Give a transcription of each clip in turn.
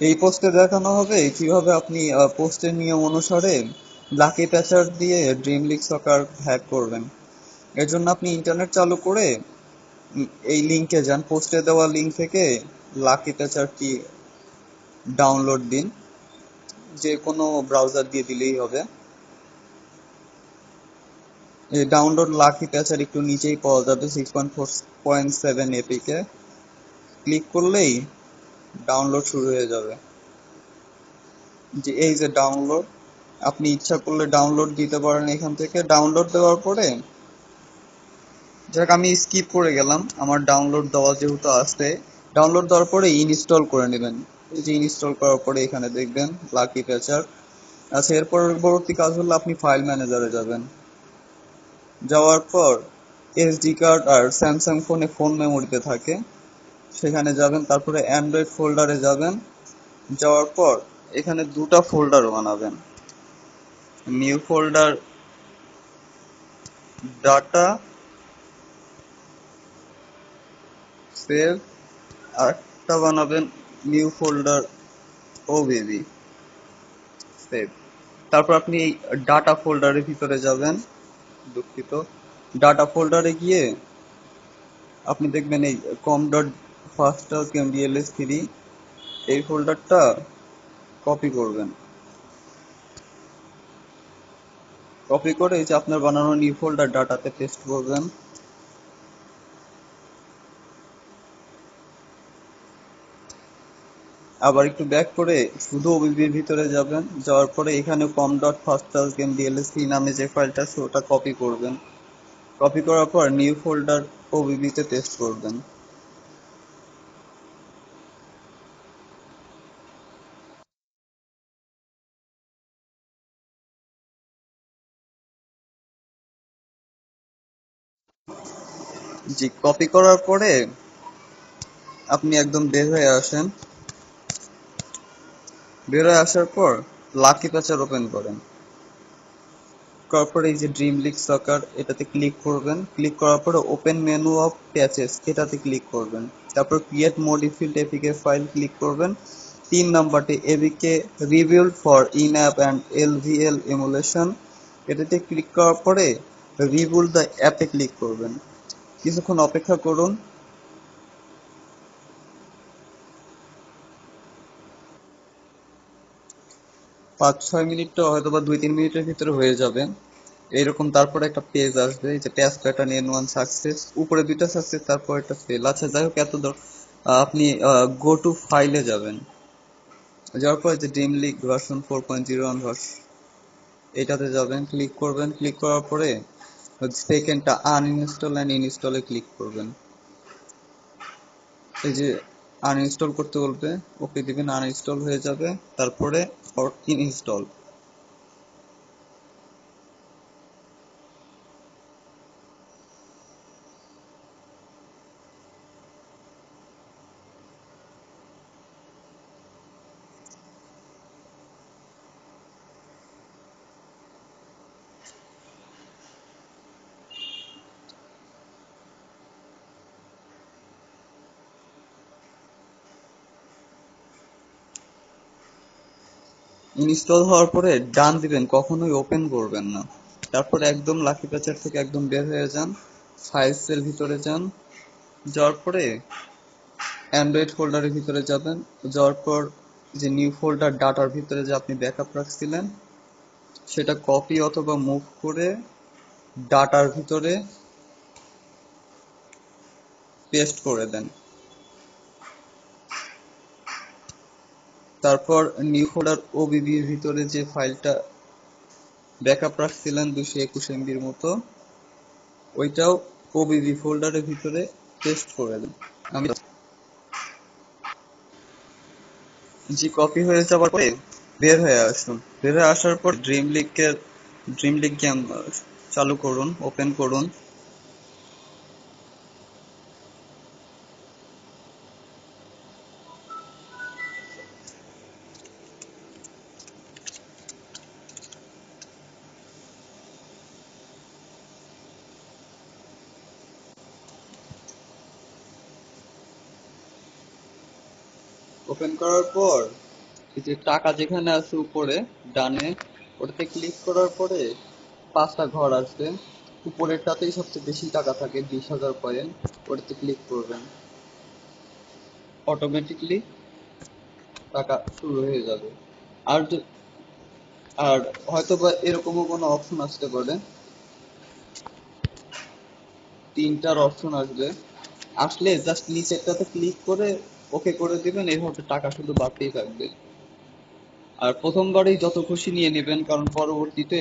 এই পোস্টে দেখানো হবে কিভাবে আপনি পোস্টের নিয়ম অনুসারে লাকি প্যাচার দিয়ে ড্রিম লিগ সকার হ্যাক করবেন। এর জন্য আপনি ইন্টারনেট চালু করে এই লিংকে যান, পোস্টে দেওয়া লিংক থেকে লাকি প্যাচারটি ডাউনলোড দিন। যে কোনো ব্রাউজার দিয়ে দিলেই হবে। এই ডাউনলোড লাকি প্যাচার একটু নিচেই পাওয়া যাবে 6.4.7 এপিকে ক্লিক করলেই ডাউনলোড শুরু হয়ে যাবে। যে এই যে ডাউনলোড, আপনি ইচ্ছা করলে ডাউনলোড দিতে পারেন এখান থেকে। ডাউনলোড দেওয়ার পরে যাক আমি স্কিপ করে গেলাম, আমার ডাউনলোড দেওয়া যেহেতু আছে, ডাউনলোড দেওয়ার পরে ইনস্টল করে নেবেন। এই যে ইনস্টল করার পরে এখানে দেখবেন লাকি প্যাচার। আচ্ছা, এর পরবর্তী কাজ হলো আপনি ফাইল ম্যানেজারে যাবেন। যাওয়ার পর এসডি কার্ড আর স্যামসাং ফোনে ফোন মেমোরিতে থাকে, সেখানে যাবেন। তারপরে অ্যান্ড্রয়েড ফোল্ডারে যাবেন। যাওয়ার পর এখানে দুটা ফোল্ডার বানাবেন, নিউ ফোল্ডার ডাটা সেভ, আর একটা বানাবেন নিউ ফোল্ডার ওবিবি সেভ। তারপর আপনি এই ডাটা ফোল্ডারের ভিতরে যাবেন। দুঃখিত, ডাটা ফোল্ডারে গিয়ে আপনি দেখবেন এই com dot first DLS three, এই ফোল্ডারটা কপি করবেন। কপি করে এই যে আপনার বানানো নিউ ফোল্ডার ডাটাতে পেস্ট করবেন। আবার একটু ব্যাক করে শুধু ওবিবির ভিতরে যাবেন। যাওয়ার পরে এখানে কম ডট ফার্স্ট গেম ডিএলএসি নামে যে ফাইলটা আছে ওটা কপি করবেন। কপি করার পর নিউ ফোল্ডার ওবিবিতে পেস্ট করবেন। জি, কপি করার পরে আপনি একদম বের হয়ে আসেন। বের হয়ে আসার পর লাকি প্যাচার ওপেন করেন। করার পরে এই যে ড্রিম লিগ সকার এটাতে ক্লিক করবেন। ক্লিক করার পরে ওপেন মেনু অফ প্যাচেস এটাতে ক্লিক করবেন। তারপর create modified APK file click করবেন। 3 নাম্বারটি APK rebuild for in app and LVL emulation, এটাতে ক্লিক করার পরে রিবিল্ড দ্য অ্যাপে ক্লিক করবেন। কিছুক্ষণ অপেক্ষা করুন। 5-6 মিনিট, তো হয়তো বা 2-3 মিনিটের ভিতরে হয়ে যাবে এইরকম। তারপরে একটা পেজ আসবে, এই যে টাস্ক প্যাটার্ন N1 সাকসেস, উপরে দুইটা সাকসেস তারপর একটা ফেল। আচ্ছা যাই হোক, আপনি গো টু ফাইলে যাবেন। যাওয়ার পর যে ড্রিম লিগ ভার্সন 4.01 এটাতে যাবেন, ক্লিক করবেন। ক্লিক করার পরে সেকেন্ডটা আনইনস্টল অ্যান্ড ইনস্টলে ক্লিক করবেন। এই যে আনইনস্টল করতে বলবে, ওকে দিবেন, আনইনস্টল হয়ে যাবে। তারপরে ইনস্টল। ইনস্টল হওয়ার পরে ডান দিবেন, কখনোই ওপেন করবেন না। তারপর একদম লাকি প্যাচার থেকে একদম বের হয়ে যান, ফাইলস এর ভিতরে যান। যাওয়ার পরে অ্যান্ড্রয়েড ফোল্ডারের ভিতরে যাবেন। যাওয়ার পর যে নিউ ফোল্ডার ডাটার ভিতরে যে আপনি ব্যাকআপ রাখছিলেন সেটা কপি অথবা মুভ করে ডাটার ভিতরে পেস্ট করে দেন। তারপর নিউ ফোল্ডার ওবিবির ভিতরে যে ফাইলটা ব্যাকআপ রাখছিলেন 221 MB মতো, ওইটাও ওবিবি ফোল্ডারের ভিতরে পেস্ট করে দেন। আমি জি, কপি হয়ে যাওয়ার পরে বের হয়ে আসুন। বের হয়ে আসার পর ড্রিম লিগ গেম চালু করুন, ওপেন করুন। ওপেন করার পর এই যে টাকা যেখানে আছে উপরে ডানে, ওটাতে ক্লিক করার পরে 5টা ঘর আসবে। উপরেরটাতেই সবচেয়ে বেশি টাকা থাকে, 20,000 পয়েন্ট। ওটাতে ক্লিক করবেন, অটোমেটিকলি টাকা শুরু হয়ে যাবে। আর আর হয়তো বা এরকমও কোনো অপশন আসতে পারে, 3টার অপশন আসবে, আসলে জাস্ট নিচেরটাতে ক্লিক করে ওকে করে দিবেন, এইভাবে টাকা শুধু বাড়তেই থাকবে। আর প্রথমবারেই যত খুশি নিয়ে নেবেন, কারণ পরবর্তীতে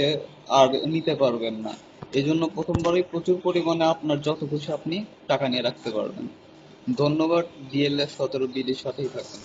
আর নিতে পারবেন না। এই জন্য প্রথমবারেই প্রচুর পরিমাণে আপনার যত খুশি আপনি টাকা নিয়ে রাখতে পারবেন। ধন্যবাদ। ডিএলএফ 17 বিডির সাথেই থাকুন।